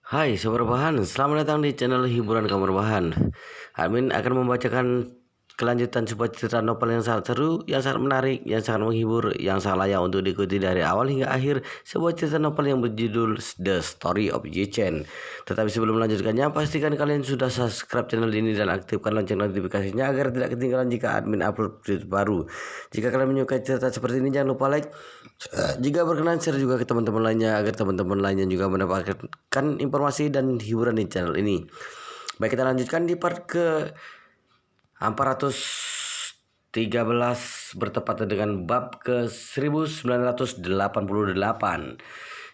Hai Sobat Rebahan, selamat datang di channel hiburan Kamar Rebahan. Admin akan membacakan kelanjutan sebuah cerita novel yang sangat seru, yang sangat menarik, yang sangat menghibur, yang sangat layak untuk diikuti dari awal hingga akhir. Sebuah cerita novel yang berjudul The Story of Yichen. Tetapi sebelum melanjutkannya, pastikan kalian sudah subscribe channel ini dan aktifkan lonceng notifikasinya agar tidak ketinggalan jika admin upload video baru. Jika kalian menyukai cerita seperti ini, jangan lupa like. Jika berkenan, share juga ke teman-teman lainnya agar teman-teman lainnya juga mendapatkan informasi dan hiburan di channel ini. Baik, kita lanjutkan di part ke 413 bertepatan dengan bab ke 1988.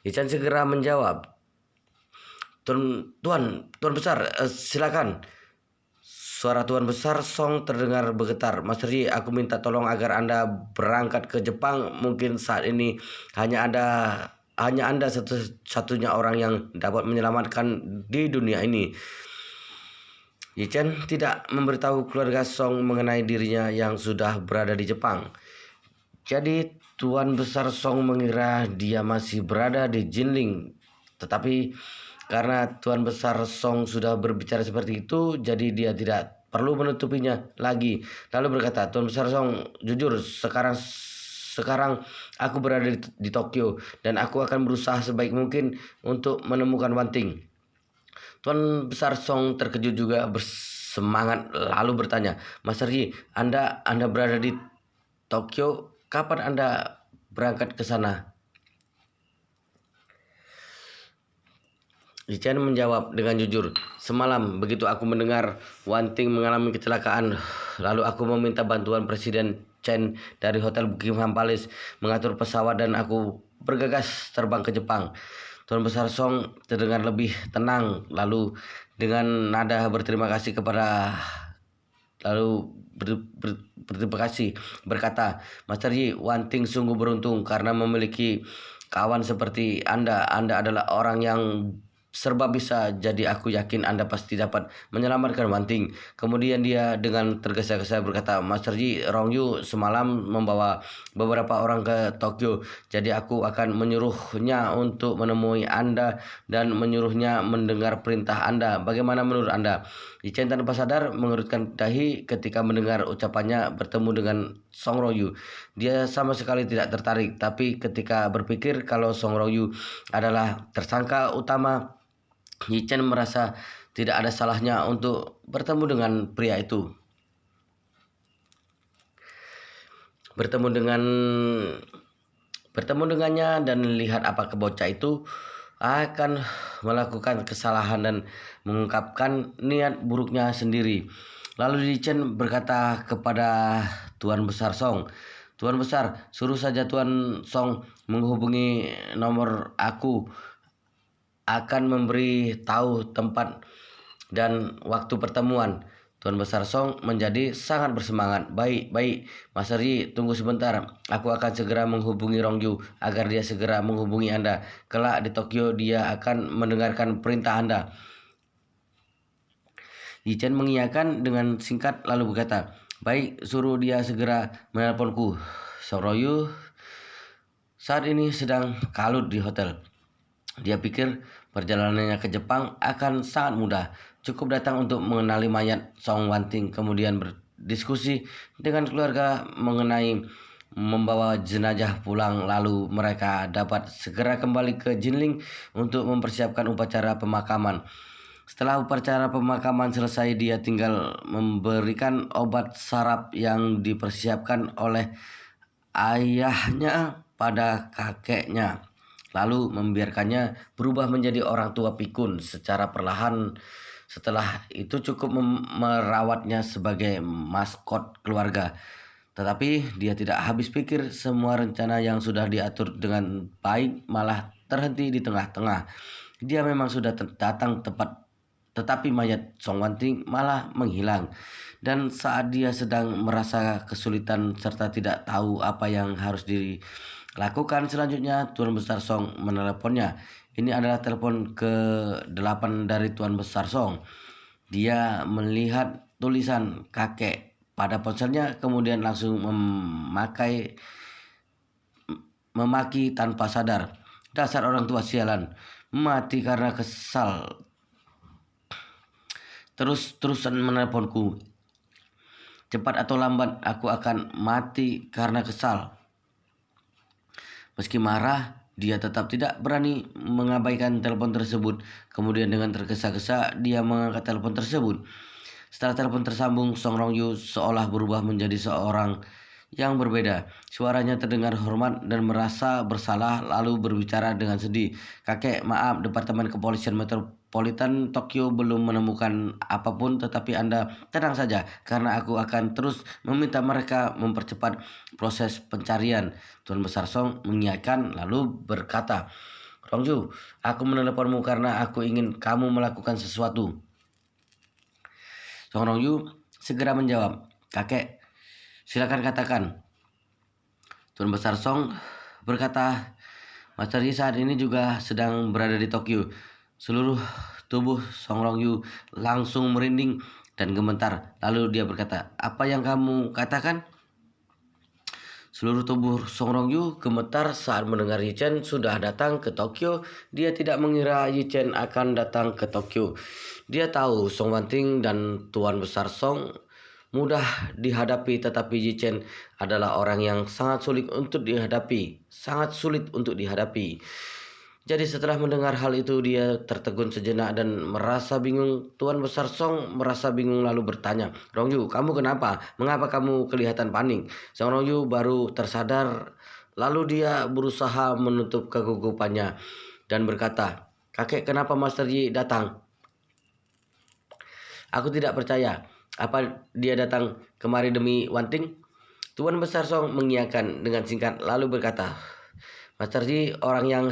Ican segera menjawab, Tuan besar, silakan. Suara Tuan Besar Song terdengar bergetar. Master Yi, aku minta tolong agar Anda berangkat ke Jepang. Mungkin saat ini hanya Anda satu-satunya orang yang dapat menyelamatkan di dunia ini. Yi Chen tidak memberitahu keluarga Song mengenai dirinya yang sudah berada di Jepang. Jadi Tuan Besar Song mengira dia masih berada di Jinling. Tetapi karena Tuan Besar Song sudah berbicara seperti itu, jadi dia tidak perlu menutupinya lagi. Lalu berkata, Tuan Besar Song, jujur sekarang aku berada di Tokyo dan aku akan berusaha sebaik mungkin untuk menemukan Wanting. Tuan Besar Song terkejut juga bersemangat lalu bertanya, Master Yi, Anda berada di Tokyo, kapan Anda berangkat ke sana? Chen menjawab dengan jujur, semalam begitu aku mendengar Wanting mengalami kecelakaan, lalu aku meminta bantuan Presiden Chen dari Hotel Buckingham Palace mengatur pesawat dan aku bergegas terbang ke Jepang. Tuan Besar Song terdengar lebih tenang, lalu dengan nada berterima kasih berterima kasih berkata, Master Yi, Wanting sungguh beruntung karena memiliki kawan seperti Anda. Anda adalah orang yang serba bisa, jadi aku yakin Anda pasti dapat menyelamatkan Wanting. Kemudian dia dengan tergesa-gesa berkata, Master Yi, Rongyu semalam membawa beberapa orang ke Tokyo, jadi aku akan menyuruhnya untuk menemui Anda dan menyuruhnya mendengar perintah Anda. Bagaimana menurut Anda? Chen tanpa sadar mengerutkan dahi ketika mendengar ucapannya bertemu dengan Song Rongyu. Dia sama sekali tidak tertarik, tapi ketika berpikir kalau Song Rongyu adalah tersangka utama, Chen merasa tidak ada salahnya untuk bertemu dengan pria itu. Bertemu dengannya dan lihat apakah bocah itu akan melakukan kesalahan dan mengungkapkan niat buruknya sendiri. Lalu Chen berkata kepada Tuan Besar Song, Tuan Besar, suruh saja Tuan Song menghubungi nomor aku, akan memberi tahu tempat dan waktu pertemuan. Tuan Besar Song menjadi sangat bersemangat. Baik, Master Yi, tunggu sebentar. Aku akan segera menghubungi Rongyu agar dia segera menghubungi Anda. Kelak di Tokyo dia akan mendengarkan perintah Anda. Yi Chen mengiyakan dengan singkat lalu berkata, baik, suruh dia segera menelponku. Song Rongyu saat ini sedang kalut di hotel. Dia pikir perjalanannya ke Jepang akan sangat mudah. Cukup datang untuk mengenali mayat Song Wanting, kemudian berdiskusi dengan keluarga mengenai membawa jenazah pulang, lalu mereka dapat segera kembali ke Jinling untuk mempersiapkan upacara pemakaman. Setelah upacara pemakaman selesai, dia tinggal memberikan obat saraf yang dipersiapkan oleh ayahnya pada kakeknya, lalu membiarkannya berubah menjadi orang tua pikun secara perlahan. Setelah itu cukup merawatnya sebagai maskot keluarga. Tetapi dia tidak habis pikir, semua rencana yang sudah diatur dengan baik malah terhenti di tengah-tengah. Dia memang sudah datang tepat, tetapi mayat Song Wanting malah menghilang. Dan saat dia sedang merasa kesulitan serta tidak tahu apa yang harus dilakukan selanjutnya, Tuan Besar Song meneleponnya. Ini adalah telepon ke-8 dari Tuan Besar Song. Dia melihat tulisan kakek pada ponselnya, kemudian langsung memaki tanpa sadar. Dasar orang tua sialan. mati karena kesal. Terus-terusan menelponku. Cepat atau lambat aku akan mati karena kesal. Meski marah, dia tetap tidak berani mengabaikan telepon tersebut. Kemudian dengan tergesa-gesa dia mengangkat telepon tersebut. Setelah telepon tersambung, Song Rongyu seolah berubah menjadi seorang yang berbeda. Suaranya terdengar hormat dan merasa bersalah, lalu berbicara dengan sedih. "Kakek, maaf, Departemen Kepolisian Metropolitan Tokyo belum menemukan apapun, tetapi Anda tenang saja, karena aku akan terus meminta mereka mempercepat proses pencarian." Tuan Besar Song mengiyakan lalu berkata, "Rongju, aku meneleponmu karena aku ingin kamu melakukan sesuatu." Song Rongyu segera menjawab, "Kakek, silakan katakan." Tuan Besar Song berkata, "Master Yi saat ini juga sedang berada di Tokyo." Seluruh tubuh Song Rongyu langsung merinding dan gemetar. Lalu dia berkata, "Apa yang kamu katakan?" Seluruh tubuh Song Rongyu gemetar saat mendengar Yi Chen sudah datang ke Tokyo. Dia tidak mengira Yi Chen akan datang ke Tokyo. Dia tahu Song Wanting dan Tuan Besar Song mudah dihadapi, tetapi Yi Chen adalah orang yang sangat sulit untuk dihadapi. Jadi setelah mendengar hal itu, dia tertegun sejenak dan merasa bingung. Tuan Besar Song merasa bingung lalu bertanya, "Rongyu, kamu kenapa? Mengapa kamu kelihatan panik?" Song Rongyu baru tersadar, lalu dia berusaha menutup kegugupannya dan berkata, "Kakek, kenapa Master Yi datang? Aku tidak percaya. Apa dia datang kemari demi Wanting?" Tuan Besar Song mengiyakan dengan singkat lalu berkata, "Master Yi orang yang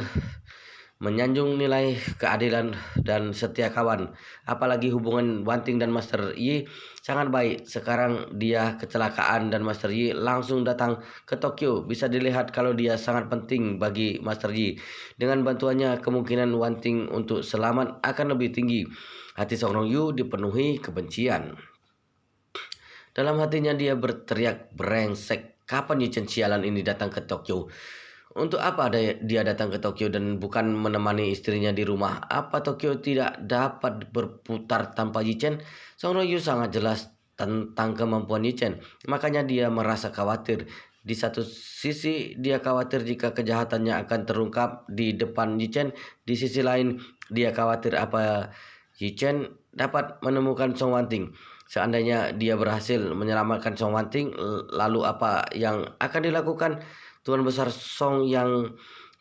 menyanjung nilai keadilan dan setia kawan. Apalagi hubungan Wanting dan Master Yi sangat baik. Sekarang dia kecelakaan dan Master Yi langsung datang ke Tokyo. Bisa dilihat kalau dia sangat penting bagi Master Yi. Dengan bantuannya, kemungkinan Wanting untuk selamat akan lebih tinggi." Hati Song Rongyu dipenuhi kebencian. Dalam hatinya dia berteriak, "Brengsek, kapan Yi Chen sialan ini datang ke Tokyo? Untuk apa dia datang ke Tokyo dan bukan menemani istrinya di rumah? Apa Tokyo tidak dapat berputar tanpa Yi Chen?" Song Rongyu sangat jelas tentang kemampuan Yi Chen, makanya dia merasa khawatir. Di satu sisi dia khawatir jika kejahatannya akan terungkap di depan Yi Chen. Di sisi lain dia khawatir apa Yi Chen dapat menemukan Song Wanting. Seandainya dia berhasil menyelamatkan Song Wanting, lalu apa yang akan dilakukan? Tuan Besar Song yang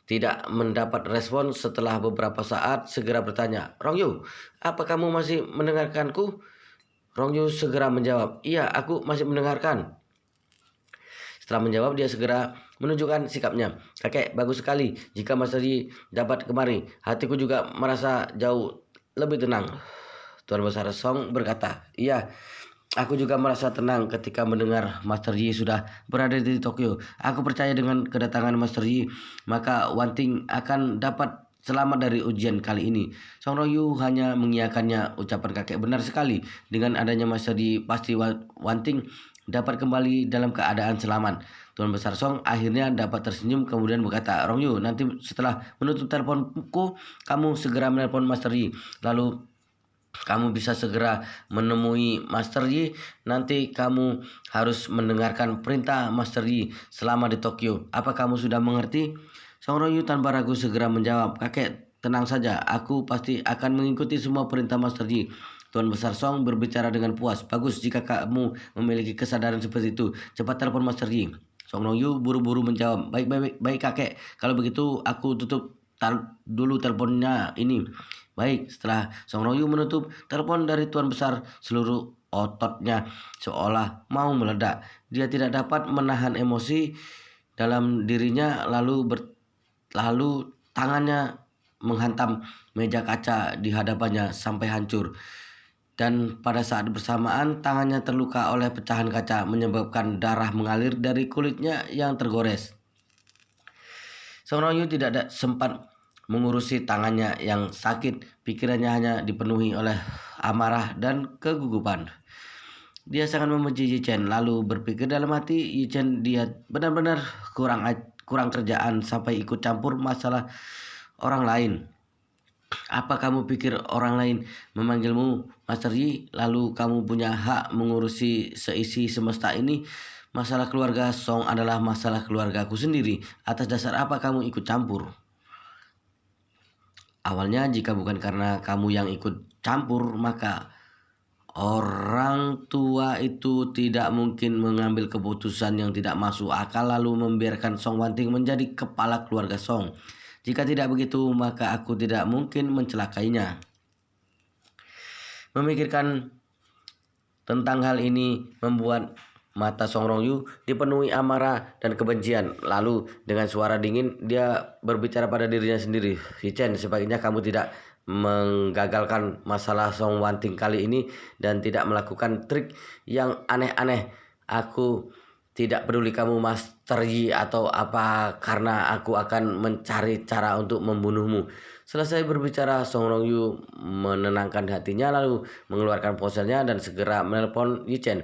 tidak mendapat respon setelah beberapa saat segera bertanya, "Rongyu, apa kamu masih mendengarkanku?" Rongyu segera menjawab, "Iya, aku masih mendengarkan." Setelah menjawab, dia segera menunjukkan sikapnya. "Kakek, bagus sekali. Jika Mas Yi dapat kemari, hatiku juga merasa jauh lebih tenang." Tuan Besar Song berkata, "Iya, aku juga merasa tenang ketika mendengar Master Yi sudah berada di Tokyo. Aku percaya dengan kedatangan Master Yi, maka Wanting akan dapat selamat dari ujian kali ini." Song Rongyu hanya mengiyakannya. Ucapan kakek benar sekali. Dengan adanya Master Yi, pasti Wanting dapat kembali dalam keadaan selamat. Tuan Besar Song akhirnya dapat tersenyum kemudian berkata, "Rongyu, nanti setelah menutup teleponku, kamu segera menelpon Master Yi. Lalu kamu bisa segera menemui Master Yi. Nanti kamu harus mendengarkan perintah Master Yi selama di Tokyo. Apa kamu sudah mengerti?" Song Rongyu tanpa ragu segera menjawab, "Kakek, tenang saja. Aku pasti akan mengikuti semua perintah Master Yi." Tuan Besar Song berbicara dengan puas. "Bagus jika kamu memiliki kesadaran seperti itu. Cepat telepon Master Yi." Song Rongyu buru-buru menjawab, Baik, kakek. Kalau begitu aku tutup dulu teleponnya ini." Baik, setelah Song Rongyu menutup telepon dari Tuan Besar, seluruh ototnya seolah mau meledak. Dia tidak dapat menahan emosi dalam dirinya, lalu tangannya menghantam meja kaca di hadapannya sampai hancur. Dan pada saat bersamaan tangannya terluka oleh pecahan kaca, menyebabkan darah mengalir dari kulitnya yang tergores. Song Rongyu tidak sempat mengurusi tangannya yang sakit. Pikirannya hanya dipenuhi oleh amarah dan kegugupan. Dia sangat membenci Yi Chen, lalu berpikir dalam hati, Yi Chen dia benar-benar kurang kerjaan sampai ikut campur masalah orang lain. Apa kamu pikir orang lain memanggilmu Master Yi, lalu kamu punya hak mengurusi seisi semesta ini? Masalah keluarga Song adalah masalah keluargaku sendiri. Atas dasar apa kamu ikut campur? Awalnya jika bukan karena kamu yang ikut campur, maka orang tua itu tidak mungkin mengambil keputusan yang tidak masuk akal lalu membiarkan Song Wanting menjadi kepala keluarga Song. Jika tidak begitu, maka aku tidak mungkin mencelakainya. Memikirkan tentang hal ini membuat mata Song Rongyu dipenuhi amarah dan kebencian. Lalu dengan suara dingin dia berbicara pada dirinya sendiri. "Yi Chen, sebaiknya kamu tidak menggagalkan masalah Song Wanting kali ini dan tidak melakukan trik yang aneh-aneh. Aku tidak peduli kamu Master Yi atau apa, karena aku akan mencari cara untuk membunuhmu." Selesai berbicara, Song Rongyu menenangkan hatinya lalu mengeluarkan ponselnya dan segera menelpon Yi Chen.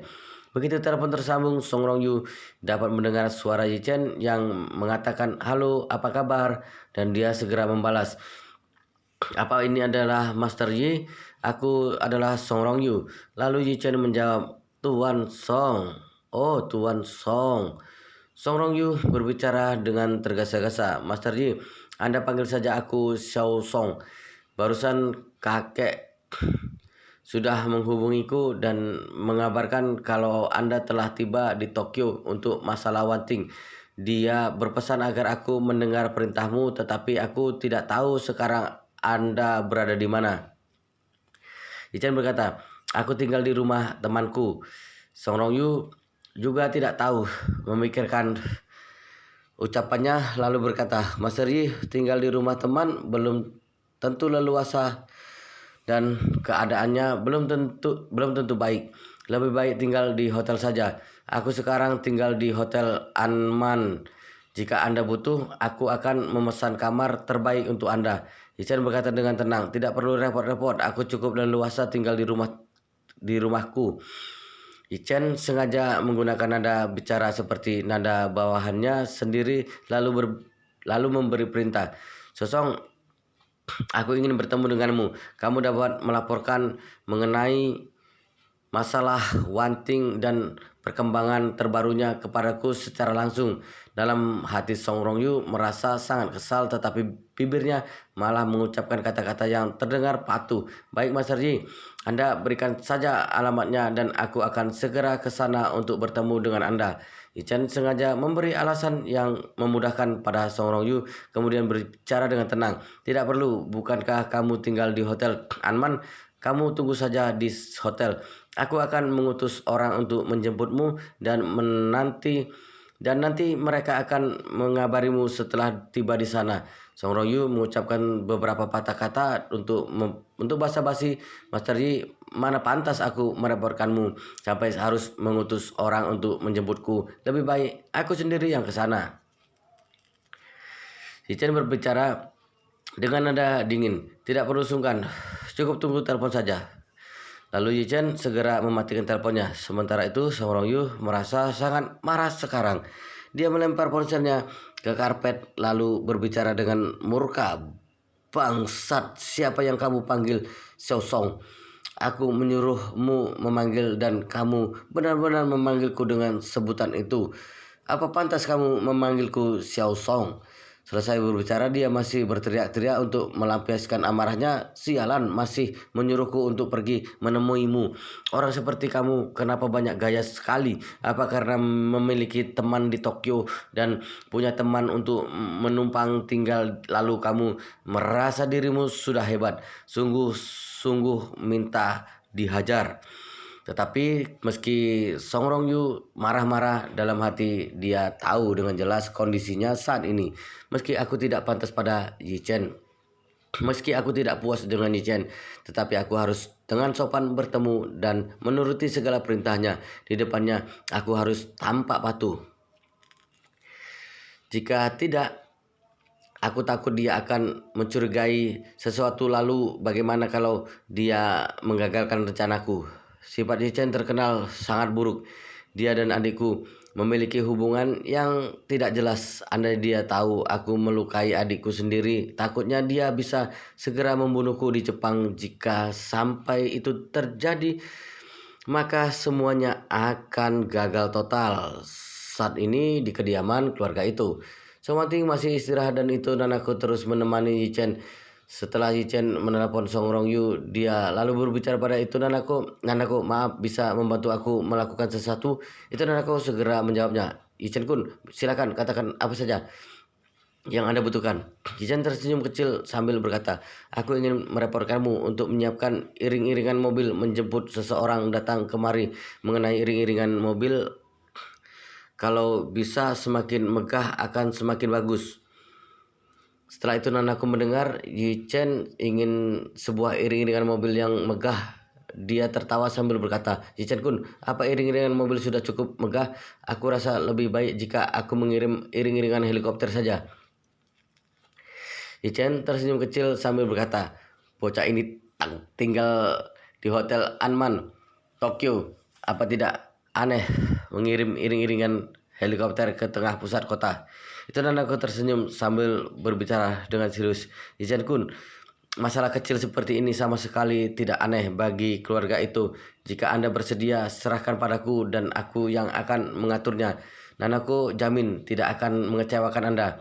Begitu telepon tersambung, Song Rongyu dapat mendengar suara Yi Chen yang mengatakan, "Halo, apa kabar?" Dan dia segera membalas, "Apa ini adalah Master Yi? Aku adalah Song Rongyu." Lalu Yi Chen menjawab, "Tuan Song." "Oh, Tuan Song." Song Rongyu berbicara dengan tergesa-gesa, "Master Yi, Anda panggil saja aku Xiao Song. Barusan kakek sudah menghubungiku dan mengabarkan kalau Anda telah tiba di Tokyo untuk masalah Wanting. Dia berpesan agar aku mendengar perintahmu, tetapi aku tidak tahu sekarang Anda berada di mana." Ichen berkata, "Aku tinggal di rumah temanku." Song Rongyu juga tidak tahu memikirkan ucapannya lalu berkata, "Master Yi, tinggal di rumah teman belum tentu leluasa dan keadaannya belum tentu baik. Lebih baik tinggal di hotel saja. Aku sekarang tinggal di Hotel Anman. Jika Anda butuh, aku akan memesan kamar terbaik untuk Anda." Ichen berkata dengan tenang, "Tidak perlu repot-repot. Aku cukup leluasa tinggal di rumahku." Ichen sengaja menggunakan nada bicara seperti nada bawahannya sendiri lalu memberi perintah, "Sosong, aku ingin bertemu denganmu. Kamu dapat melaporkan mengenai masalah Wanting dan perkembangan terbarunya kepadaku secara langsung." Dalam hati Song Rongyu merasa sangat kesal, tetapi bibirnya malah mengucapkan kata-kata yang terdengar patuh. "Baik Master Yi, Anda berikan saja alamatnya dan aku akan segera ke sana untuk bertemu dengan Anda." Ichen sengaja memberi alasan yang memudahkan pada Song Rongyu, kemudian berbicara dengan tenang, "Tidak perlu, bukankah kamu tinggal di Hotel Anman? Kamu tunggu saja di hotel. Aku akan mengutus orang untuk menjemputmu dan nanti mereka akan mengabarimu setelah tiba di sana." Song Rongyu mengucapkan beberapa patah kata untuk basa-basi, "Master Yi, mana pantas aku merepotkanmu sampai harus mengutus orang untuk menjemputku. Lebih baik aku sendiri yang ke sana." Chen berbicara dengan nada dingin, "Tidak perlu sungkan, cukup tunggu telepon saja." Lalu Yi Chen segera mematikan teleponnya. Sementara itu Song Rongyu merasa sangat marah sekarang. Dia melempar ponselnya ke karpet lalu berbicara dengan murka, "Bangsat, siapa yang kamu panggil Xiao Song? Aku menyuruhmu memanggil dan kamu benar-benar memanggilku dengan sebutan itu. Apa pantas kamu memanggilku Xiao Song?" Selesai berbicara dia masih berteriak-teriak untuk melampiaskan amarahnya, "Sialan, masih menyuruhku untuk pergi menemuimu. Orang seperti kamu kenapa banyak gaya sekali? Apa karena memiliki teman di Tokyo dan punya teman untuk menumpang tinggal lalu kamu merasa dirimu sudah hebat? Sungguh-sungguh minta dihajar." Tetapi meski Song Rongyu marah-marah dalam hati, dia tahu dengan jelas kondisinya saat ini. "Meski aku tidak pantas pada Yi Chen, meski aku tidak puas dengan Yi Chen, tetapi aku harus dengan sopan bertemu dan menuruti segala perintahnya. Di depannya aku harus tampak patuh. Jika tidak, aku takut dia akan mencurigai sesuatu, lalu bagaimana kalau dia menggagalkan rencanaku?" Sifat Yi Chen terkenal sangat buruk. Dia dan adikku memiliki hubungan yang tidak jelas. Andai dia tahu aku melukai adikku sendiri, takutnya dia bisa segera membunuhku di Jepang. Jika sampai itu terjadi, maka semuanya akan gagal total. Saat ini di kediaman keluarga itu, Song Wanting masih istirahat dan aku terus menemani Yichen. Setelah Yichen menelpon Song Rongyu, dia lalu berbicara pada Nanaku, maaf, bisa membantu aku melakukan sesuatu? Nanaku segera menjawabnya, Yichen kun, silakan katakan apa saja yang Anda butuhkan. Yichen tersenyum kecil sambil berkata, aku ingin merepotkanmu untuk menyiapkan iring-iringan mobil menjemput seseorang datang kemari. Mengenai iring-iringan mobil, kalau bisa semakin megah akan semakin bagus. Setelah itu Nanaku mendengar Yichen ingin sebuah iring-iringan mobil yang megah. Dia tertawa sambil berkata, Yichen kun, apa iring-iringan mobil sudah cukup megah? Aku rasa lebih baik jika aku mengirim iring-iringan helikopter saja. Yichen tersenyum kecil sambil berkata, bocah ini tinggal di Hotel Anman, Tokyo. Apa tidak aneh mengirim iring-iringan helikopter ke tengah pusat kota? Nanaku tersenyum sambil berbicara dengan serius. Yichen kun, masalah kecil seperti ini sama sekali tidak aneh bagi keluarga itu. Jika Anda bersedia, serahkan padaku dan aku yang akan mengaturnya. Nanaku jamin tidak akan mengecewakan Anda.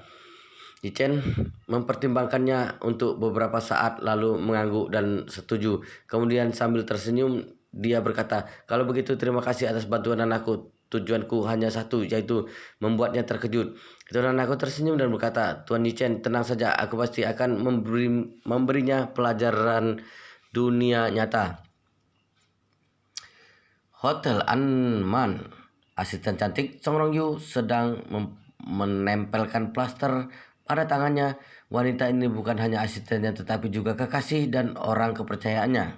Yichen mempertimbangkannya untuk beberapa saat lalu mengangguk dan setuju. Kemudian sambil tersenyum dia berkata, kalau begitu terima kasih atas bantuan Nanaku. Tujuanku hanya satu, yaitu membuatnya terkejut. Nanaku tersenyum dan berkata, Tuan Yichen, tenang saja, aku pasti akan memberinya pelajaran dunia nyata. Hotel Anman. Asisten cantik Song Rongyu sedang menempelkan plaster pada tangannya. Wanita ini bukan hanya asistennya tetapi juga kekasih dan orang kepercayaannya.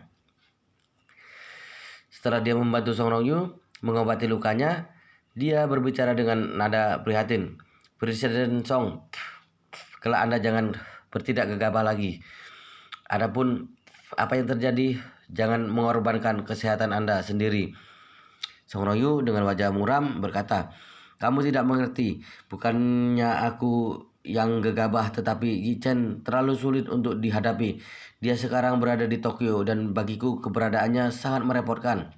Setelah dia membantu Song Rongyu mengobati lukanya, dia berbicara dengan nada prihatin. Presiden Song, kelak Anda jangan bertindak gegabah lagi. Adapun apa yang terjadi, jangan mengorbankan kesehatan Anda sendiri. Song Rongyu dengan wajah muram berkata, kamu tidak mengerti, bukannya aku yang gegabah tetapi Yichen terlalu sulit untuk dihadapi. Dia sekarang berada di Tokyo dan bagiku keberadaannya sangat merepotkan.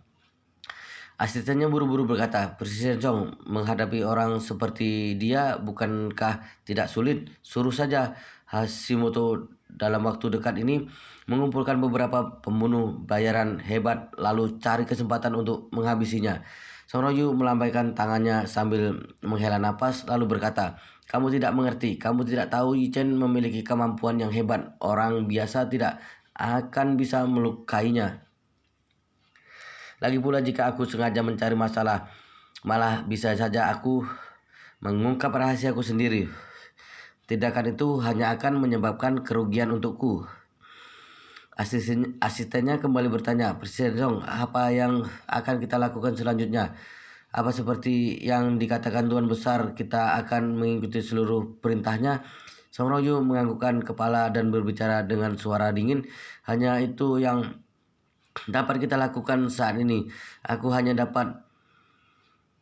Asistennya buru-buru berkata, Presiden Song, menghadapi orang seperti dia bukankah tidak sulit? Suruh saja Hashimoto dalam waktu dekat ini mengumpulkan beberapa pembunuh bayaran hebat lalu cari kesempatan untuk menghabisinya. Song Rongyu melambaikan tangannya sambil menghela napas lalu berkata, kamu tidak mengerti, kamu tidak tahu Yichen memiliki kemampuan yang hebat. Orang biasa tidak akan bisa melukainya. Lagi pula jika aku sengaja mencari masalah, malah bisa saja aku mengungkap rahasiaku sendiri. Tindakan itu hanya akan menyebabkan kerugian untukku. Asistennya kembali bertanya, Presiden Song, apa yang akan kita lakukan selanjutnya? Apa seperti yang dikatakan Tuan Besar, kita akan mengikuti seluruh perintahnya? Song Rongyu menganggukkan kepala dan berbicara dengan suara dingin, hanya itu yang dapat kita lakukan saat ini. Aku hanya dapat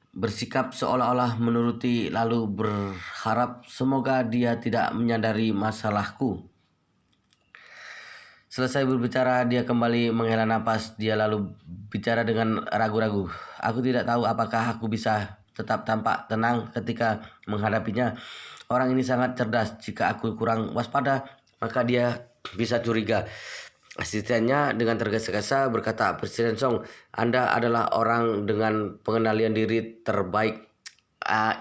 bersikap seolah-olah menuruti lalu berharap semoga dia tidak menyadari masalahku. Selesai berbicara, dia kembali menghela napas. Dia lalu bicara dengan ragu-ragu. Aku tidak tahu apakah aku bisa tetap tampak tenang ketika menghadapinya. Orang ini sangat cerdas. Jika aku kurang waspada, maka dia bisa curiga. Asistennya dengan tergesa-gesa berkata, Presiden Song, Anda adalah orang dengan pengendalian diri terbaik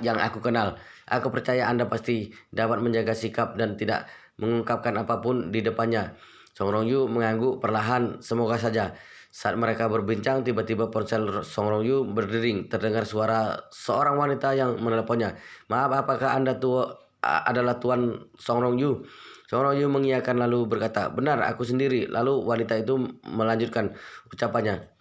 yang aku kenal. Aku percaya Anda pasti dapat menjaga sikap dan tidak mengungkapkan apapun di depannya. Song Rongyu mengangguk perlahan, semoga saja. Saat mereka berbincang, tiba-tiba ponsel Song Rongyu berdering. Terdengar suara seorang wanita yang menelponnya. Maaf, apakah Anda adalah Tuan Song Rongyu? Song Rongyu mengiyakan lalu berkata, benar, aku sendiri. Lalu wanita itu melanjutkan ucapannya.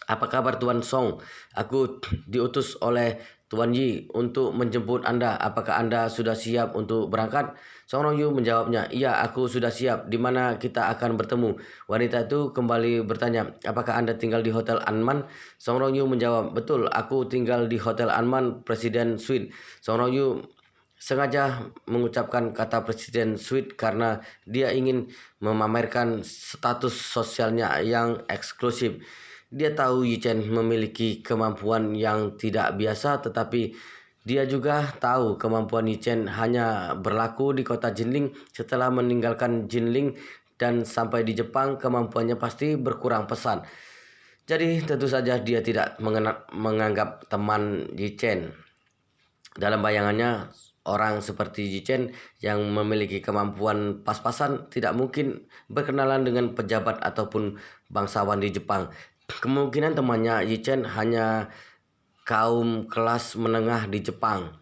Apa kabar Tuan Song? Aku diutus oleh Tuan Yi untuk menjemput Anda. Apakah Anda sudah siap untuk berangkat? Song Rongyu menjawabnya, iya, aku sudah siap. Di mana kita akan bertemu? Wanita itu kembali bertanya, apakah Anda tinggal di Hotel Anman? Song Rongyu menjawab, betul, aku tinggal di Hotel Anman Presiden Suite. Song Rongyu sengaja mengucapkan kata Presiden Suite karena dia ingin memamerkan status sosialnya yang eksklusif. Dia tahu Yi Chen memiliki kemampuan yang tidak biasa, tetapi dia juga tahu kemampuan Yi Chen hanya berlaku di kota Jinling. Setelah meninggalkan Jinling dan sampai di Jepang, kemampuannya pasti berkurang pesat. Jadi tentu saja dia tidak menganggap teman Yi Chen. Dalam bayangannya, orang seperti Yi Chen yang memiliki kemampuan pas-pasan tidak mungkin berkenalan dengan pejabat ataupun bangsawan di Jepang. Kemungkinan temannya Yi Chen hanya kaum kelas menengah di Jepang.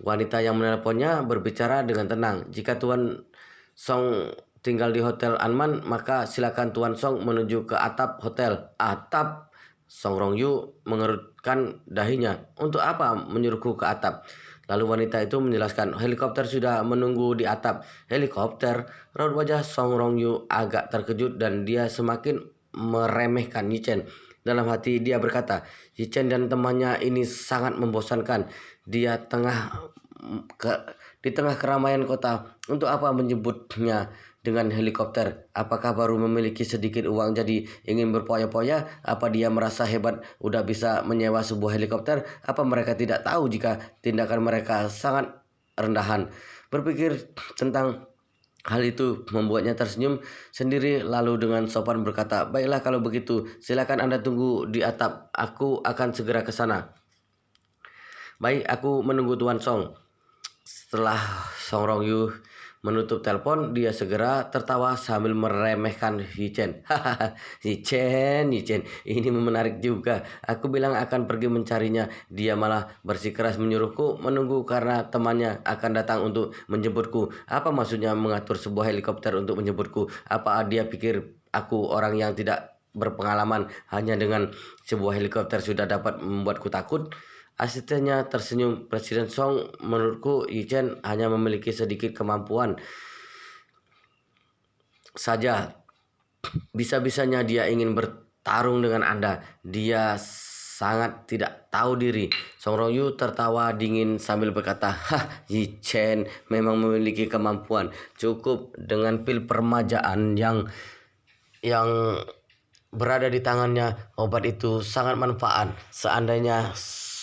Wanita yang menelponnya berbicara dengan tenang. Jika Tuan Song tinggal di Hotel Anman, maka silakan Tuan Song menuju ke atap hotel. Atap? Song Rongyu mengerutkan dahinya. Untuk apa menyuruhku ke atap? Lalu wanita itu menjelaskan, helikopter sudah menunggu di atap. Helikopter? Raut wajah Song Rongyu agak terkejut dan dia semakin meremehkan Yi Chen. Dalam hati dia berkata, Yi Chen dan temannya ini sangat membosankan. Dia di tengah keramaian kota. Untuk apa menjemputnya dengan helikopter? Apakah baru memiliki sedikit uang jadi ingin berpoya-poya? Apa dia merasa hebat udah bisa menyewa sebuah helikopter? Apa mereka tidak tahu jika tindakan mereka sangat rendahan? Berpikir tentang hal itu membuatnya tersenyum sendiri lalu dengan sopan berkata, baiklah kalau begitu, silakan Anda tunggu di atap. Aku akan segera ke sana. Baik, aku menunggu Tuan Song. Setelah Song Rongyu menutup telepon, dia segera tertawa sambil meremehkan Yi Chen. Hahaha, Yi Chen, ini menarik juga. Aku bilang akan pergi mencarinya, dia malah bersikeras menyuruhku menunggu karena temannya akan datang untuk menjemputku. Apa maksudnya mengatur sebuah helikopter untuk menjemputku? Apa dia pikir aku orang yang tidak berpengalaman hanya dengan sebuah helikopter sudah dapat membuatku takut? Asistennya tersenyum. Presiden Song, menurutku Yi Chen hanya memiliki sedikit kemampuan saja. Bisa-bisanya dia ingin bertarung dengan Anda. Dia sangat tidak tahu diri. Song Rongyu tertawa dingin sambil berkata, hah, Yi Chen memang memiliki kemampuan. Cukup dengan pil permajaan yang berada di tangannya. Obat itu sangat manfaat. Seandainya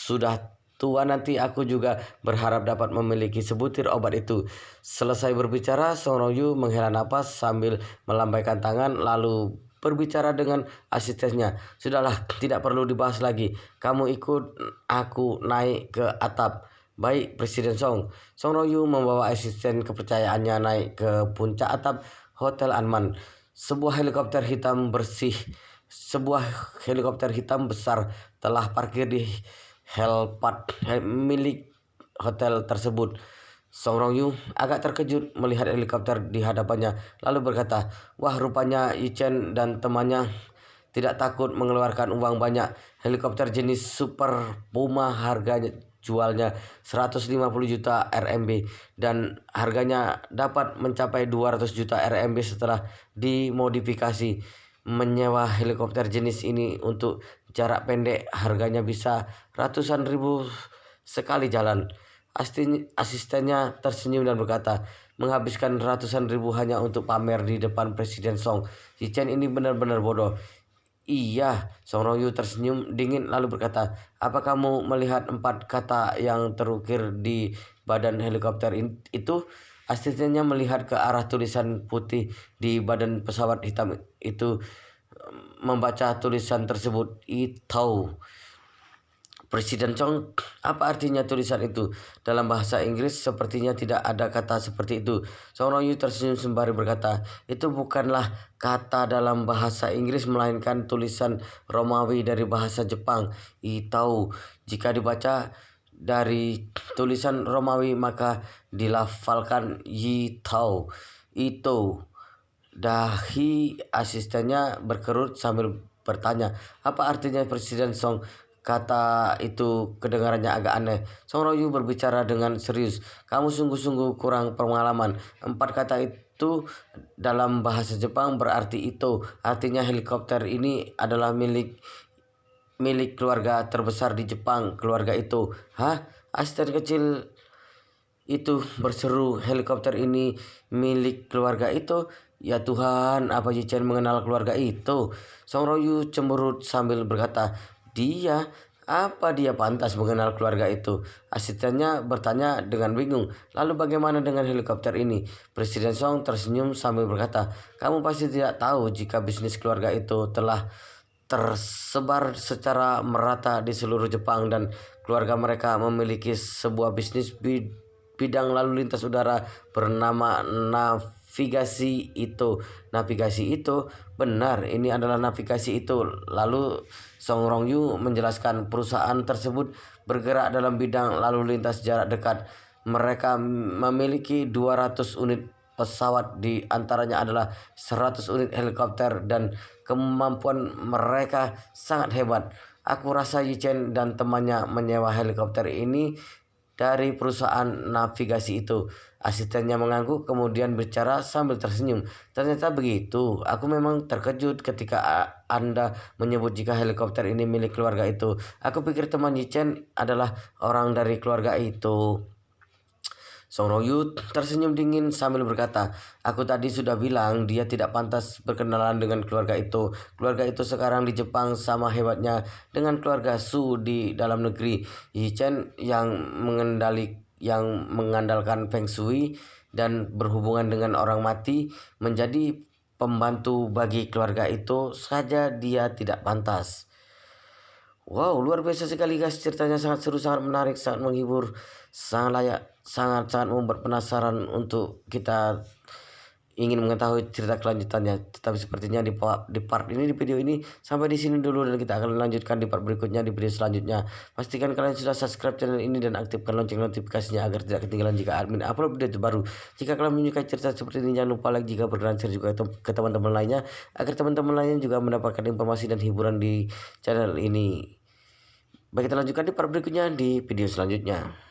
sudah tua nanti aku juga berharap dapat memiliki sebutir obat itu. Selesai berbicara, Song Rongyu menghela napas sambil melambaikan tangan lalu berbicara dengan asistennya. Sudahlah, tidak perlu dibahas lagi. Kamu ikut aku naik ke atap. Baik, Presiden Song. Song Rongyu membawa asisten kepercayaannya naik ke puncak atap Hotel Anman. Sebuah helikopter hitam besar telah parkir di helipad milik hotel tersebut. Song Rongyu agak terkejut melihat helikopter di hadapannya, lalu berkata, wah, rupanya Yi Chen dan temannya tidak takut mengeluarkan uang banyak. Helikopter jenis Super Puma harganya jualnya 150 juta RMB dan harganya dapat mencapai 200 juta RMB setelah dimodifikasi. Menyewa helikopter jenis ini untuk jarak pendek harganya bisa ratusan ribu sekali jalan. Asistennya tersenyum dan berkata, menghabiskan ratusan ribu hanya untuk pamer di depan Presiden Song. Yi Chen ini benar-benar bodoh. Iya, Song Rongyu tersenyum dingin lalu berkata, apa kamu melihat 4 kata yang terukir di badan helikopter itu? Asistennya melihat ke arah tulisan putih di badan pesawat hitam itu. Membaca tulisan tersebut, Itau. Presiden Song, apa artinya tulisan itu? Dalam bahasa Inggris sepertinya tidak ada kata seperti itu. Song Rongyu tersenyum sembari berkata, itu bukanlah kata dalam bahasa Inggris melainkan tulisan Romawi dari bahasa Jepang. Itau. Jika dibaca dari tulisan Romawi maka dilafalkan Yitau. Itu. Dahi asistennya berkerut sambil bertanya, apa artinya Presiden Song? Kata itu kedengarannya agak aneh. Song Rongyu berbicara dengan serius. Kamu sungguh-sungguh kurang pengalaman. 4 kata itu dalam bahasa Jepang berarti itu. Artinya helikopter ini adalah milik keluarga terbesar di Jepang. Keluarga itu. Hah? Asisten kecil itu berseru, helikopter ini milik keluarga itu. Ya Tuhan, apa Yichen mengenal keluarga itu? Song Rongyu cemberut sambil berkata, apa dia pantas mengenal keluarga itu? Asistennya bertanya dengan bingung. Lalu bagaimana dengan helikopter ini? Presiden Song tersenyum sambil berkata, kamu pasti tidak tahu jika bisnis keluarga itu telah tersebar secara merata di seluruh Jepang dan keluarga mereka memiliki sebuah bisnis bidang lalu lintas udara bernama navigasi itu. Navigasi itu, benar, ini adalah navigasi itu. Lalu Song Rongyu menjelaskan perusahaan tersebut bergerak dalam bidang lalu lintas jarak dekat. Mereka memiliki 200 unit pesawat, di antaranya adalah 100 unit helikopter, dan kemampuan mereka sangat hebat. Aku rasa Yichen dan temannya menyewa helikopter ini dari perusahaan navigasi itu. Asistennya mengangguk kemudian bicara sambil tersenyum. Ternyata begitu. Aku memang terkejut ketika Anda menyebut jika helikopter ini milik keluarga itu. Aku pikir teman Yichen adalah orang dari keluarga itu. Song Rongyu tersenyum dingin sambil berkata, aku tadi sudah bilang dia tidak pantas berkenalan dengan keluarga itu. Keluarga itu sekarang di Jepang sama hebatnya dengan keluarga Su di dalam negeri. Yichen yang mengandalkan Feng Shui dan berhubungan dengan orang mati menjadi pembantu bagi keluarga itu saja dia tidak pantas. Wow, luar biasa sekali guys, ceritanya sangat seru, sangat menarik, sangat menghibur, sangat layak, sangat membuat penasaran untuk kita ingin mengetahui cerita kelanjutannya. Tetapi sepertinya di part ini, di video ini sampai di sini dulu, dan kita akan lanjutkan di part berikutnya di video selanjutnya. Pastikan kalian sudah subscribe channel ini dan aktifkan lonceng notifikasinya agar tidak ketinggalan jika admin upload video terbaru. Jika kalian menyukai cerita seperti ini, jangan lupa like, jika berkenan share juga ke teman-teman lainnya agar teman-teman lainnya juga mendapatkan informasi dan hiburan di channel ini. Baik, kita lanjutkan di part berikutnya di video selanjutnya.